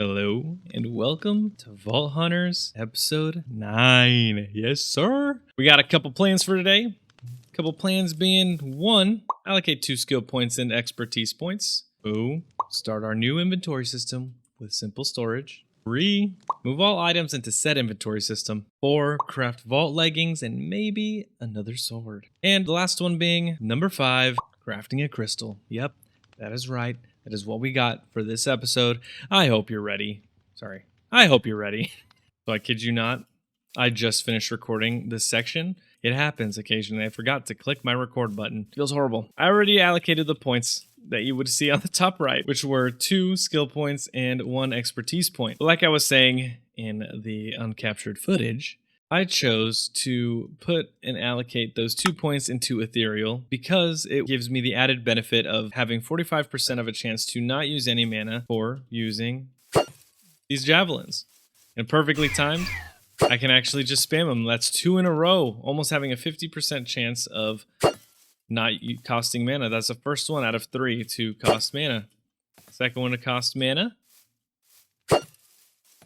Hello and welcome to Vault Hunters episode 9. Yes, sir. We got a couple plans for today. Couple plans being 1, allocate 2 skill points and expertise points. 2, start our new inventory system with simple storage. 3, move all items into set inventory system. 4, craft vault leggings and maybe another sword. And the last one being number 5, crafting a crystal. Yep, that is right. That is what we got for this episode. I hope you're ready. I hope you're ready. So I kid you not, I just finished recording this section. It happens occasionally. I forgot to click my record button. Feels horrible. I already allocated the points that you would see on the top right, which were 2 skill points and 1 expertise point. But like I was saying in the uncaptured footage, I chose to put and allocate those 2 points into Ethereal because it gives me the added benefit of having 45% of a chance to not use any mana for using these javelins. And perfectly timed, I can actually just spam them. That's 2 in a row, almost having a 50% chance of not costing mana. That's the first one out of 3 to cost mana. Second one to cost mana.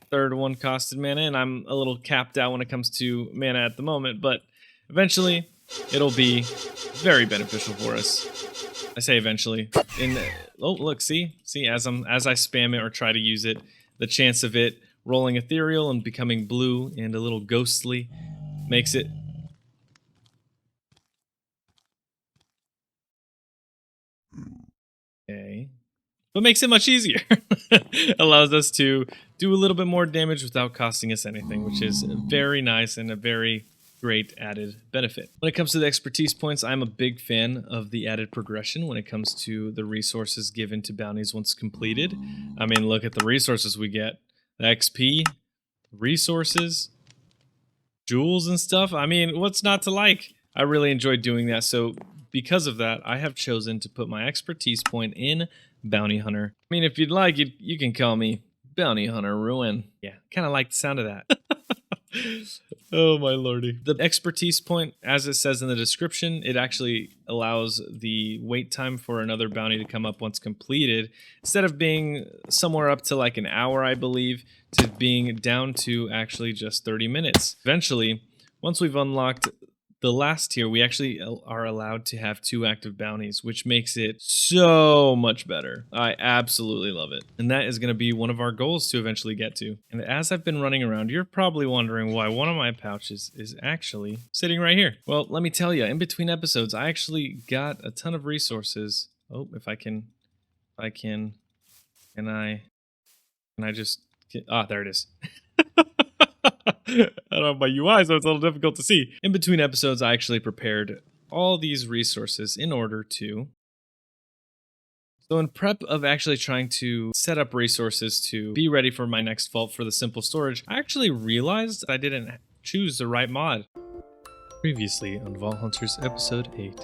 Third one costed mana, and I'm a little capped out when it comes to mana at the moment, but eventually it'll be very beneficial for us. I say eventually. Oh, look, see, as I spam it or try to use it, the chance of it rolling ethereal and becoming blue and a little ghostly makes it okay. But makes it much easier. Allows us to do a little bit more damage without costing us anything, which is very nice and a very great added benefit. When it comes to the expertise points, I'm a big fan of the added progression when it comes to the resources given to bounties once completed. I mean, look at the resources we get. The XP, resources, jewels and stuff. I mean, what's not to like? I really enjoyed doing that, so because of that, I have chosen to put my expertise point in Bounty Hunter. I mean, if you'd like, you can call me Bounty Hunter Ruin. Yeah, kind of like the sound of that. Oh my lordy. The expertise point, as it says in the description, it actually allows the wait time for another bounty to come up once completed. Instead of being somewhere up to like an hour, I believe, to being down to actually just 30 minutes. Eventually, once we've unlocked the last tier, we actually are allowed to have 2 active bounties, which makes it so much better. I absolutely love it. And that is going to be one of our goals to eventually get to. And as I've been running around, you're probably wondering why one of my pouches is actually sitting right here. Well, let me tell you, in between episodes, I actually got a ton of resources. Oh, if I can, can I just, there it is. I don't have my UI, so it's a little difficult to see. In between episodes, I actually prepared all these resources in order to... So in prep of actually trying to set up resources to be ready for my next vault for the simple storage, I actually realized I didn't choose the right mod. Previously on Vault Hunters episode 8.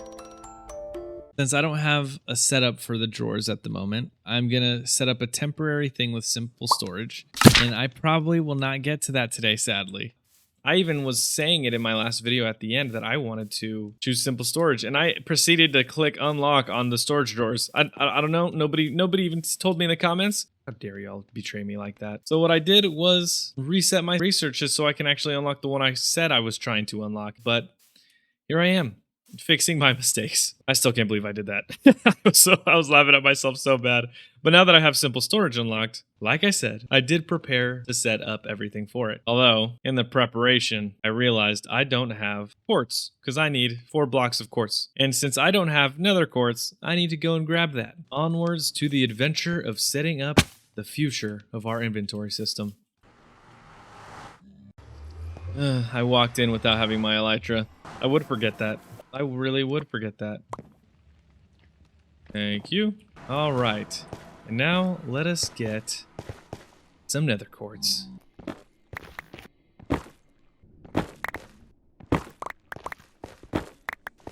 Since I don't have a setup for the drawers at the moment, I'm going to set up a temporary thing with simple storage, and I probably will not get to that today, sadly. I even was saying it in my last video at the end that I wanted to choose simple storage, and I proceeded to click unlock on the storage drawers. I don't know, nobody even told me in the comments. How dare y'all betray me like that? So what I did was reset my researches so I can actually unlock the one I said I was trying to unlock, but here I am. Fixing my mistakes. I still can't believe I did that. I was laughing at myself so bad. But now that I have simple storage unlocked, like I said, I did prepare to set up everything for it. Although, in the preparation, I realized I don't have quartz, because I need 4 blocks of quartz. And since I don't have nether quartz, I need to go and grab that. Onwards to the adventure of setting up the future of our inventory system. I walked in without having my elytra. I would forget that. I really would forget that. Thank you. All right. And now let us get some nether quartz.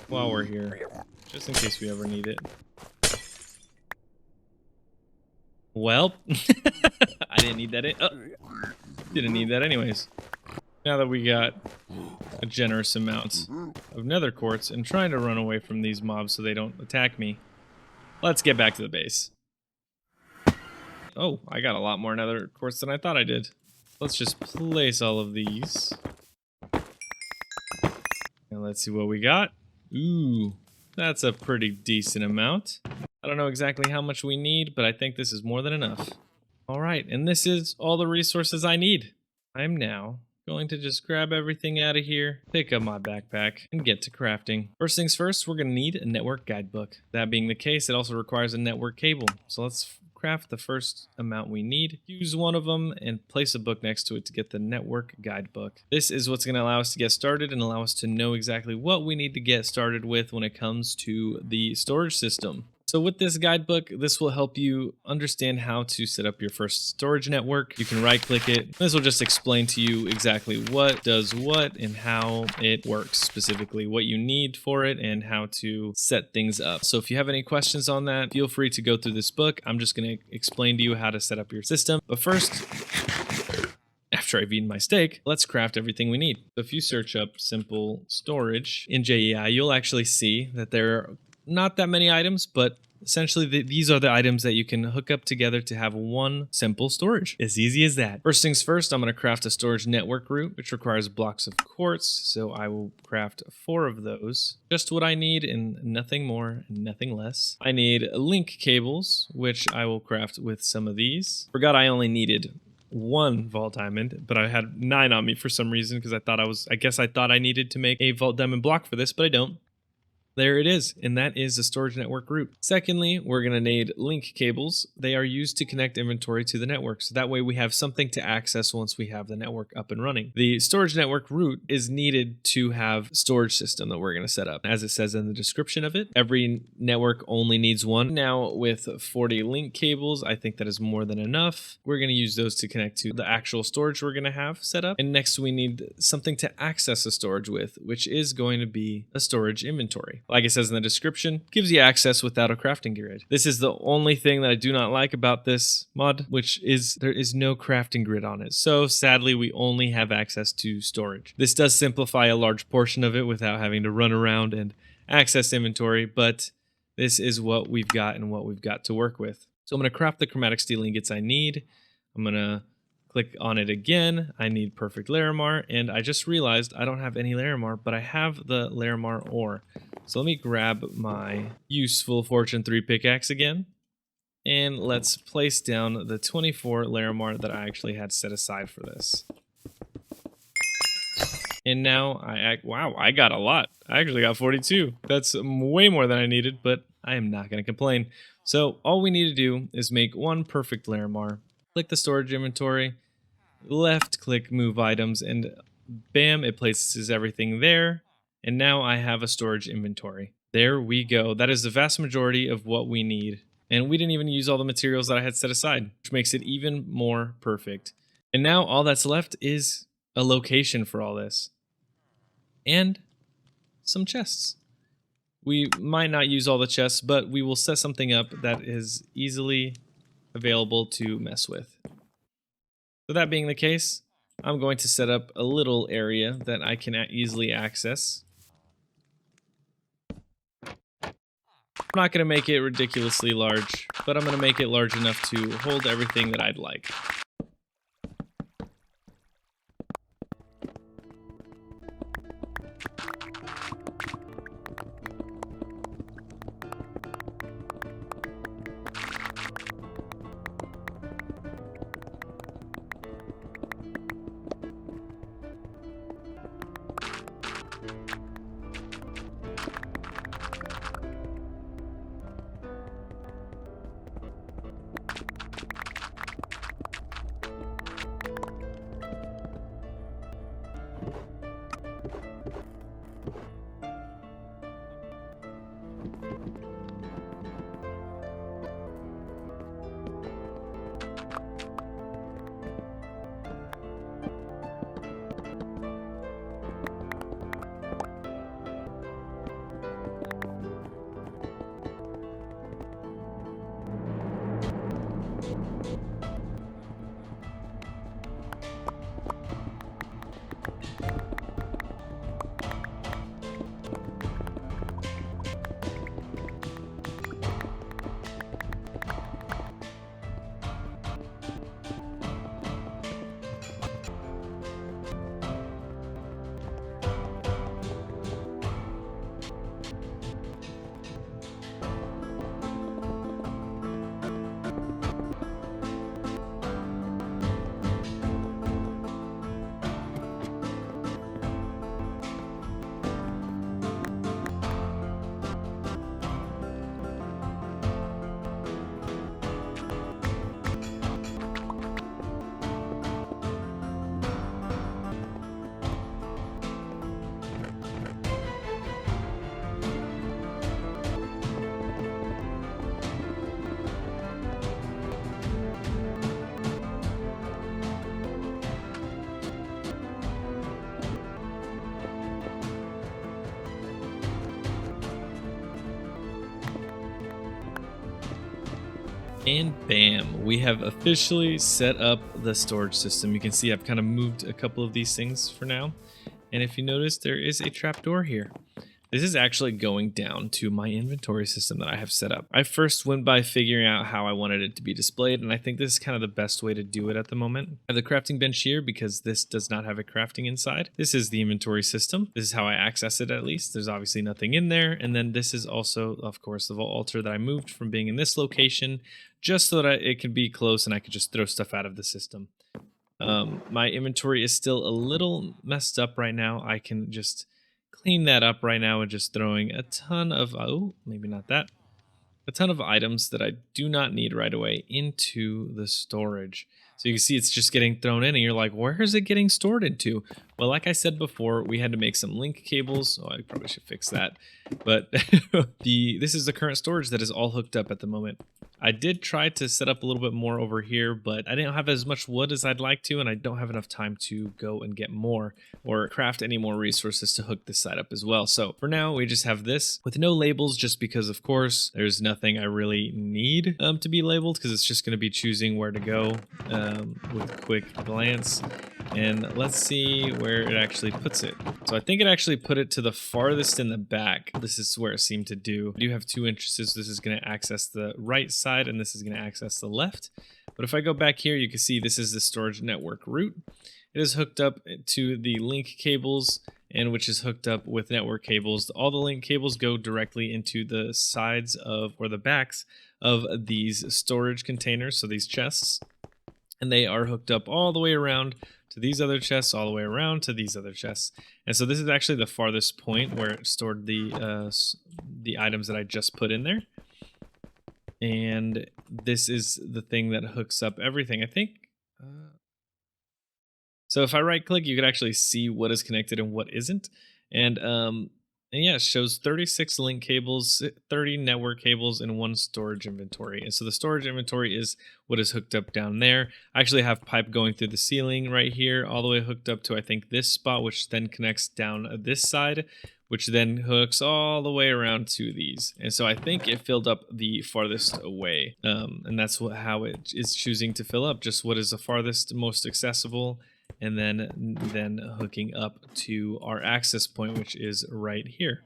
While we're here, just in case we ever need it. Well, I didn't need that. Didn't need that anyways. Now that we got a generous amount of nether quartz and trying to run away from these mobs so they don't attack me, let's get back to the base. Oh, I got a lot more nether quartz than I thought I did. Let's just place all of these. And let's see what we got. Ooh, that's a pretty decent amount. I don't know exactly how much we need, but I think this is more than enough. All right, and this is all the resources I need. I'm now going to just grab everything out of here, pick up my backpack, and get to crafting. First things first, we're going to need a network guidebook. That being the case, it also requires a network cable. So let's craft the first amount we need, use one of them, and place a book next to it to get the network guidebook. This is what's going to allow us to get started and allow us to know exactly what we need to get started with when it comes to the storage system. So with this guidebook, this will help you understand how to set up your first storage network. You can right click it. This will just explain to you exactly what does what and how it works, specifically what you need for it and how to set things up. So if you have any questions on that, feel free to go through this book. I'm just going to explain to you how to set up your system. But first, after I've eaten my steak, let's craft everything we need. So if you search up simple storage in JEI, you'll actually see that there are not that many items, but essentially these are the items that you can hook up together to have one simple storage. As easy as that. First things first, I'm going to craft a storage network route, which requires blocks of quartz. So I will craft 4 of those. Just what I need and nothing more and nothing less. I need link cables, which I will craft with some of these. Forgot I only needed 1 vault diamond, but I had 9 on me for some reason because I guess I thought I needed to make a vault diamond block for this, but I don't. There it is, and that is the storage network route. Secondly, we're going to need link cables. They are used to connect inventory to the network, so that way we have something to access once we have the network up and running. The storage network route is needed to have storage system that we're going to set up. As it says in the description of it, every network only needs 1. Now, with 40 link cables, I think that is more than enough. We're going to use those to connect to the actual storage we're going to have set up. And next, we need something to access the storage with, which is going to be a storage inventory. Like it says in the description, gives you access without a crafting grid. This is the only thing that I do not like about this mod, which is there is no crafting grid on it. So sadly, we only have access to storage. This does simplify a large portion of it without having to run around and access inventory, but this is what we've got and what we've got to work with. So I'm going to craft the chromatic steel ingots I need. I'm going to click on it again. I need perfect Larimar, and I just realized I don't have any Larimar, but I have the Larimar ore. So let me grab my useful Fortune 3 pickaxe again, and let's place down the 24 Larimar that I actually had set aside for this. And now wow, I got a lot. I actually got 42. That's way more than I needed, but I am not going to complain. So all we need to do is make 1 perfect Larimar. Click the storage inventory, left click move items, and bam, it places everything there. And now I have a storage inventory. There we go. That is the vast majority of what we need. And we didn't even use all the materials that I had set aside, which makes it even more perfect. And now all that's left is a location for all this. And some chests. We might not use all the chests, but we will set something up that is easily available to mess with. So that being the case, I'm going to set up a little area that I can easily access. I'm not going to make it ridiculously large, but I'm going to make it large enough to hold everything that I'd like. And bam, we have officially set up the storage system. You can see I've kind of moved a couple of these things for now. And if you notice, there is a trapdoor here. This is actually going down to my inventory system that I have set up. I first went by figuring out how I wanted it to be displayed, and I think this is kind of the best way to do it at the moment. I have the crafting bench here because this does not have a crafting inside. This is the inventory system. This is how I access it, at least. There's obviously nothing in there. And then this is also, of course, the vault altar that I moved from being in this location just so that it could be close and I could just throw stuff out of the system. My inventory is still a little messed up right now. I can just clean that up right now and just throwing a ton of, oh, maybe not that, a ton of items that I do not need right away into the storage. So you can see it's just getting thrown in and you're like, where is it getting stored into? Well, like I said before, we had to make some link cables. Oh, I probably should fix that. But this is the current storage that is all hooked up at the moment. I did try to set up a little bit more over here, but I didn't have as much wood as I'd like to, and I don't have enough time to go and get more or craft any more resources to hook this side up as well. So for now, we just have this with no labels, just because, of course, there's nothing I really need to be labeled, because it's just going to be choosing where to go with a quick glance. And let's see where it actually puts it. So I think it actually put it to the farthest in the back. This is where it seemed to do. I do have two entrances. This is going to access the right side and this is going to access the left. But if I go back here, you can see this is the storage network route. It is hooked up to the link cables, and which is hooked up with network cables. All the link cables go directly into the sides of, or the backs of, these storage containers, so these chests. And they are hooked up all the way around to these other chests, all the way around to these other chests. And so this is actually the farthest point where it stored the items that I just put in there. And this is the thing that hooks up everything, I think. So if I right click, you can actually see what is connected and what isn't. And yeah, it shows 36 link cables, 30 network cables, and 1 storage inventory. And so the storage inventory is what is hooked up down there. I actually have pipe going through the ceiling right here, all the way hooked up to, I think, this spot, which then connects down this side, which then hooks all the way around to these. And so I think it filled up the farthest away. And that's how it is choosing to fill up, just what is the farthest, most accessible, and then hooking up to our access point, which is right here.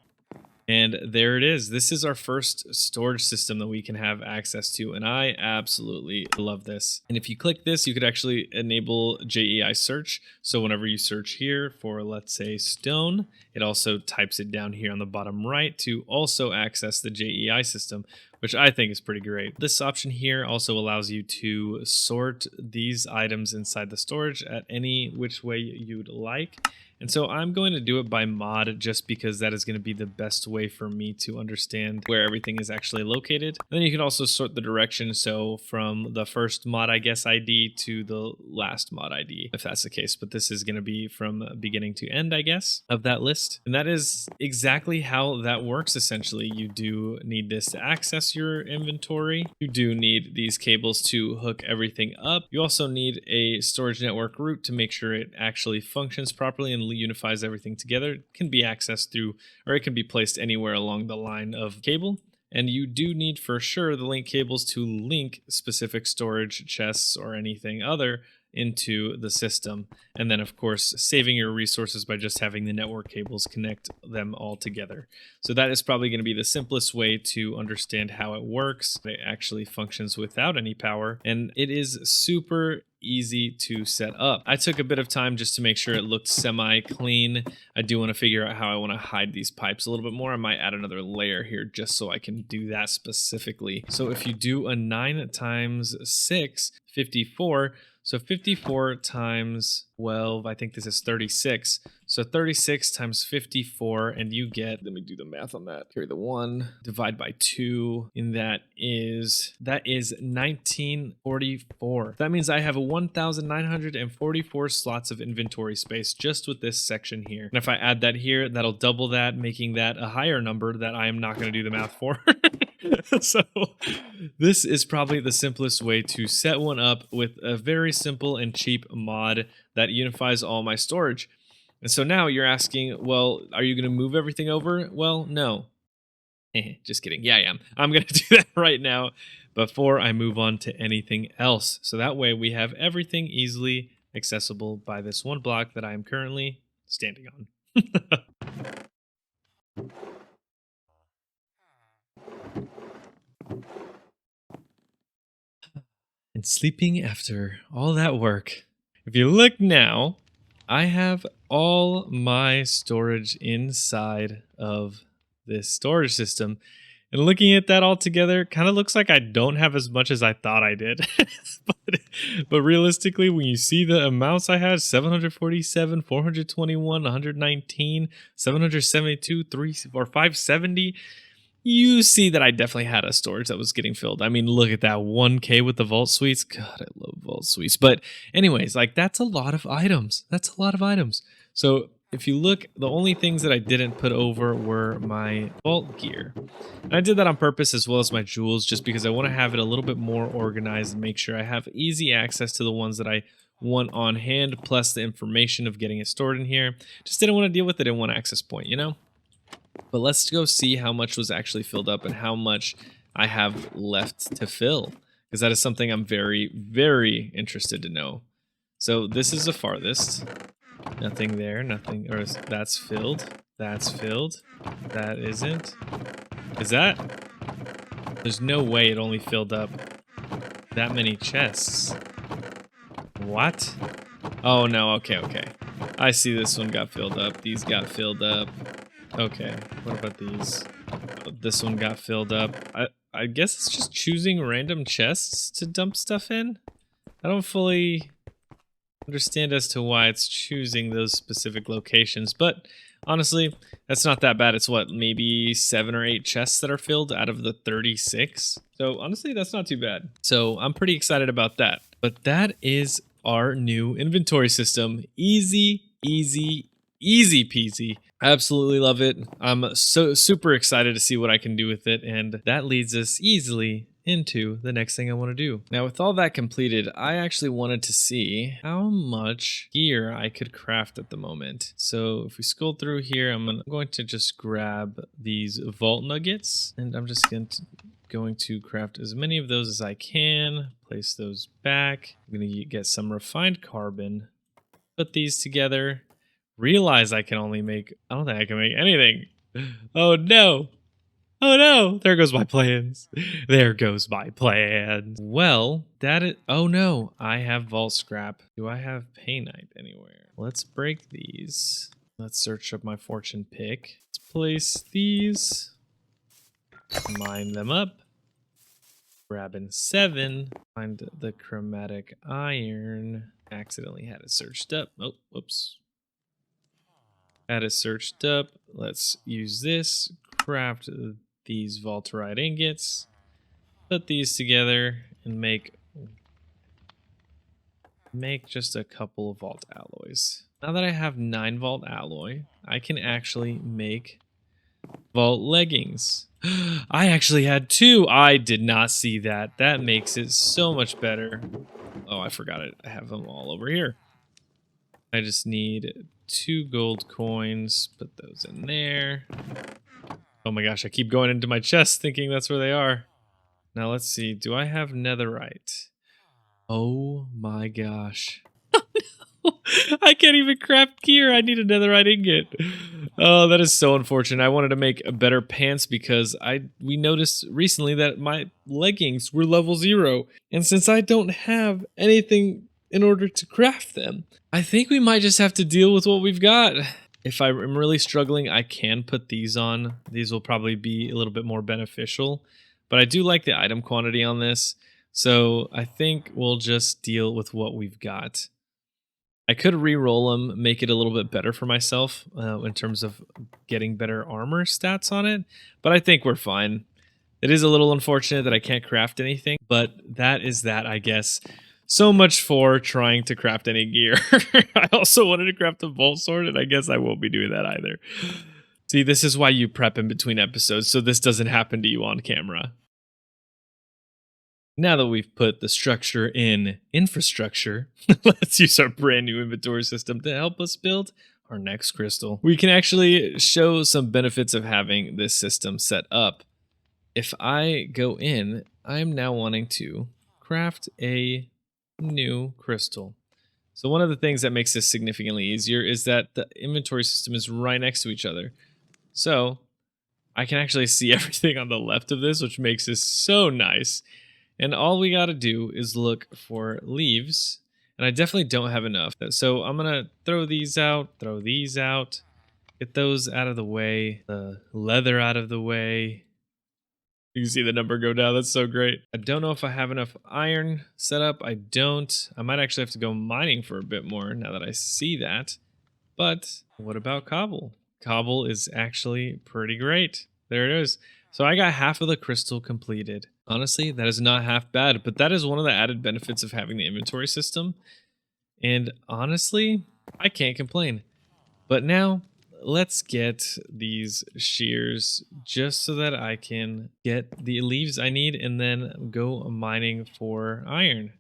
And there it is. This is our first storage system that we can have access to, and I absolutely love this. And if you click this, you could actually enable JEI search. So whenever you search here for, let's say, stone, it also types it down here on the bottom right to also access the JEI system, which I think is pretty great. This option here also allows you to sort these items inside the storage at any which way you'd like. And so I'm going to do it by mod, just because that is going to be the best way for me to understand where everything is actually located. And then you can also sort the direction, so from the first mod, I guess, ID to the last mod ID, if that's the case. But this is going to be from beginning to end, I guess, of that list. And that is exactly how that works, essentially. You do need this to access your inventory. You do need these cables to hook everything up. You also need a storage network route to make sure it actually functions properly and unifies everything together. It can be accessed through, or it can be placed anywhere along the line of cable. And you do need for sure the link cables to link specific storage chests or anything other into the system. And then, of course, saving your resources by just having the network cables connect them all together. So that is probably going to be the simplest way to understand how it works. It actually functions without any power, and it is super easy to set up. I took a bit of time just to make sure it looked semi-clean. I do want to figure out how I want to hide these pipes a little bit more. I might add another layer here just so I can do that specifically. So if you do a 9 times 6, 54, so 54 times 12, I think this is 36. So 36 times 54, and you get, let me do the math on that. Carry the 1, divide by 2, and that is 1944. That means I have 1,944 slots of inventory space just with this section here. And if I add that here, that'll double that, making that a higher number that I am not going to do the math for. So this is probably the simplest way to set one up with a very simple and cheap mod that unifies all my storage. And so now you're asking, well, are you going to move everything over? Well, no. Just kidding. Yeah, I am. I'm going to do that right now before I move on to anything else. So that way we have everything easily accessible by this one block that I am currently standing on. And sleeping after all that work. If you look now, I have all my storage inside of this storage system. And looking at that all together, kind of looks like I don't have as much as I thought I did. but realistically, when you see the amounts I had, 747, 421, 119, 772, 3 or 570, you see that I definitely had a storage that was getting filled. I mean, look at that 1K with the vault suites. God, I love vault suites. But anyways, like that's a lot of items. That's a lot of items. So if you look, the only things that I didn't put over were my vault gear. And I did that on purpose as well as my jewels, just because I want to have it a little bit more organized and make sure I have easy access to the ones that I want on hand, plus the information of getting it stored in here. Just didn't want to deal with it in one access point, you know? But let's go see how much was actually filled up and how much I have left to fill, because that is something I'm very, very interested to know. So this is the farthest. Nothing there, nothing, or that's filled. That's filled. That isn't. Is that? There's no way it only filled up that many chests. What? Oh no, okay. I see this one got filled up. These got filled up. Okay, what about these? Oh, this one got filled up. I guess it's just choosing random chests to dump stuff in. I don't fully understand as to why it's choosing those specific locations, but honestly, that's not that bad. It's what, maybe 7 or 8 chests that are filled out of the 36. So honestly, that's not too bad. So I'm pretty excited about that. But that is our new inventory system. Easy peasy. I absolutely love it. I'm so super excited to see what I can do with it, and that leads us easily into the next thing I want to do. Now, with all that completed, I actually wanted to see how much gear I could craft at the moment. So if we scroll through here, I'm going to just grab these vault nuggets, and I'm just going to craft as many of those as I can, place those back. I'm going to get some refined carbon, put these together, realize I can only make, I don't think I can make anything. Oh no. Oh no, there goes my plans. There goes my plans. Well, that is, oh no, I have vault scrap. Do I have painite anywhere? Let's break these. Let's search up my fortune pick. Let's place these. Mine them up. Grabbing 7. Find the chromatic iron. Accidentally had it searched up. Oh, whoops. Had it searched up. Let's use this. Craft these vaulterite ingots, put these together, and make just a couple of vault alloys. Now that I have 9 vault alloy, I can actually make vault leggings. I actually had 2. I did not see that. That makes it so much better. Oh, I forgot it. I have them all over here. I just need 2 gold coins. Put those in there. Oh my gosh, I keep going into my chest thinking that's where they are. Now let's see, do I have netherite? Oh my gosh. I can't even craft gear. I need a netherite ingot. Oh, that is so unfortunate. I wanted to make better pants because we noticed recently that my leggings were level 0. And since I don't have anything in order to craft them, I think we might just have to deal with what we've got. If I'm really struggling, I can put these on. These will probably be a little bit more beneficial. But I do like the item quantity on this. So I think we'll just deal with what we've got. I could re-roll them, make it a little bit better for myself in terms of getting better armor stats on it. But I think we're fine. It is a little unfortunate that I can't craft anything. But that is that, I guess. So much for trying to craft any gear. I also wanted to craft a vault sword, and I guess I won't be doing that either. See, this is why you prep in between episodes, so this doesn't happen to you on camera. Now that we've put the structure in infrastructure, let's use our brand new inventory system to help us build our next crystal. We can actually show some benefits of having this system set up. if I go in, I'm now wanting to craft a new crystal. So one of the things that makes this significantly easier is that the inventory system is right next to each other. So I can actually see everything on the left of this, which makes this so nice. And all we got to do is look for leaves. And I definitely don't have enough. So I'm going to throw these out, get those out of the way, the leather out of the way. You can see the number go down. That's so great. I don't know if I have enough iron set up. I don't. I might actually have to go mining for a bit more now that I see that. But what about cobble? Cobble is actually pretty great. There it is. So I got half of the crystal completed. Honestly, that is not half bad, but that is one of the added benefits of having the inventory system. And honestly, I can't complain. But now let's get these shears just so that I can get the leaves I need and then go mining for iron.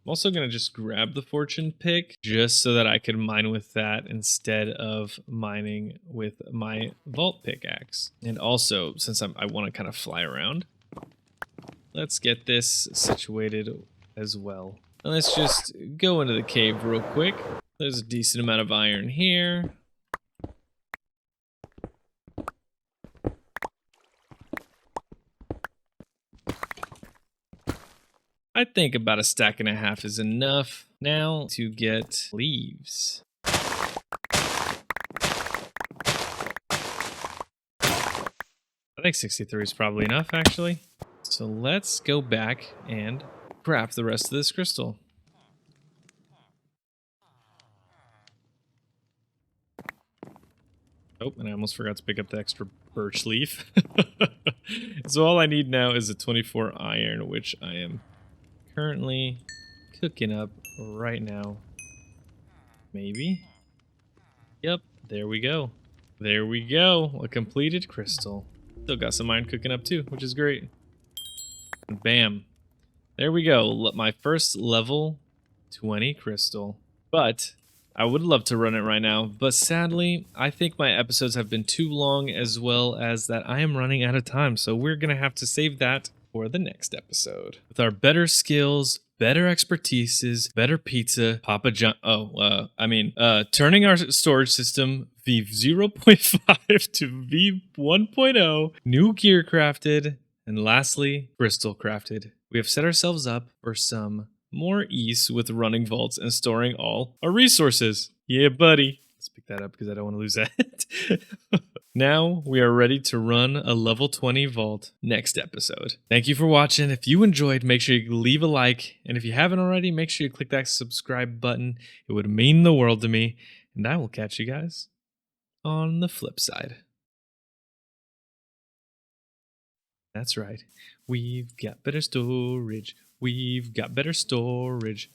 I'm also going to just grab the fortune pick just so that I can mine with that instead of mining with my vault pickaxe. And also, since I want to kind of fly around, let's get this situated as well. And let's just go into the cave real quick. There's a decent amount of iron here. I think about a stack and a half is enough now to get leaves. I think 63 is probably enough, actually. So let's go back and craft the rest of this crystal. Oh, and I almost forgot to pick up the extra birch leaf. So all I need now is a 24 iron, which I am currently cooking up right now. Maybe. Yep, there we go. There we go. A completed crystal. Still got some iron cooking up too, which is great. And bam. There we go. My first level 20 crystal. But I would love to run it right now, but sadly, I think my episodes have been too long, as well as that I am running out of time, so we're going to have to save that for the next episode. With our better skills, better expertises, better pizza, Papa John... turning our storage system V0.5 to V1.0, new gear crafted, and lastly, crystal crafted. We have set ourselves up for some more ease with running vaults and storing all our resources. Yeah, buddy. Let's pick that up because I don't want to lose that. Now we are ready to run a level 20 vault next episode. Thank you for watching. If you enjoyed, make sure you leave a like. And if you haven't already, make sure you click that subscribe button. It would mean the world to me. And I will catch you guys on the flip side. That's right. We've got better storage. We've got better storage.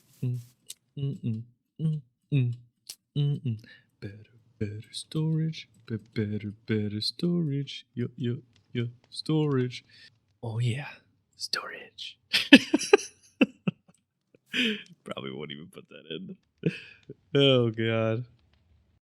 Better storage. Better storage. Yo, storage. Oh yeah, storage. Probably won't even put that in. Oh god.